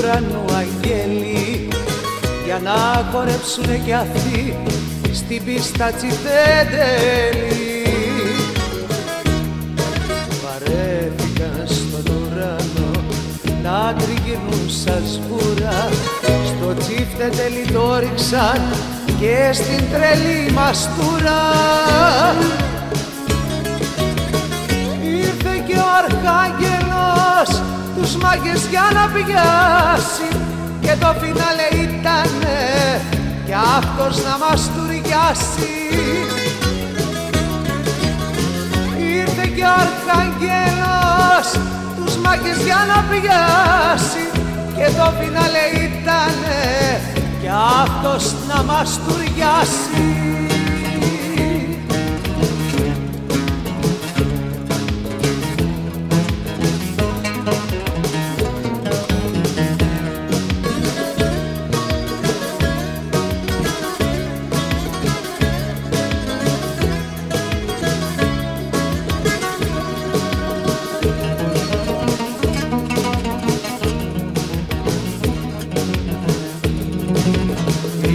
ουρανού αγγέλοι για να χορέψουνε κι αυτοί στην πίστα τσιτέντελη. Βαρέθηκαν στον ουρανό να τριγυρνούν σαν σβούρα, στο τσιφτεντέλη το ρίξαν και στην τρελή μαστούρα. Ήρθε και ο Αρχάγγελος τους μάγκες για να πιάσει και το φινάλε ήτανε κι αυτός να μας τουριάσει. Ήρθε και ο Αρχάγγελος τους μάγκες για να πιάσει και το φινάλε ήτανε κι αυτός να μας τουριάσει.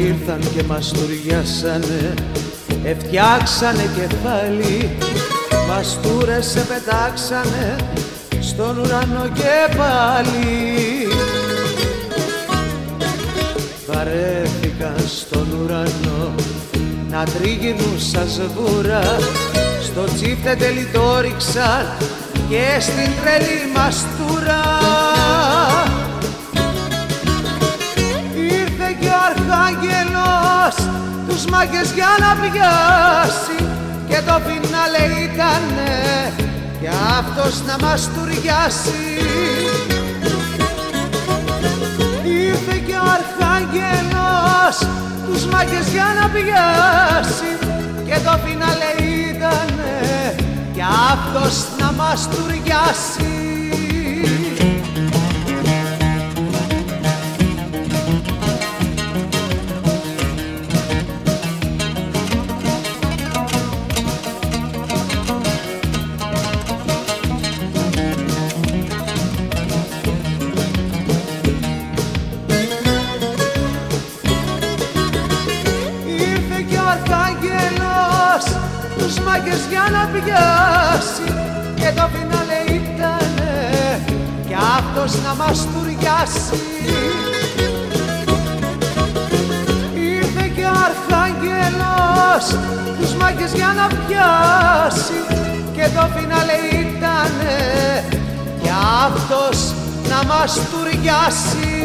Ήρθαν και μας τουριάσανε, εφτιάξανε κεφάλι, μαστούρες σε πετάξανε στον ουρανό και πάλι. Βαρέθηκαν στον ουρανό να τριγυρνούν σαν σβούρα, στο τσιφτεντέλη το ρίξαν και στην τρελή μαστούρα. Και ο Αρχάγγελος τους μάγκες για να πιάσει και το φινάλε ήτανε κι αυτός να μας τουριάσει. Ήρθε και ο Αρχάγγελος τους μάγκες για να πιάσει και το φινάλε ήτανε κι αυτός να μας τουριάσει. Τους μάγκες για να πιάσει και το φινάλε ήτανε κι αυτός να μας τουριάσει. Ήρθε και ο Αρχάγγελος τους μάγκες για να πιάσει και το φινάλε ήτανε κι αυτός να μας τουριάσει.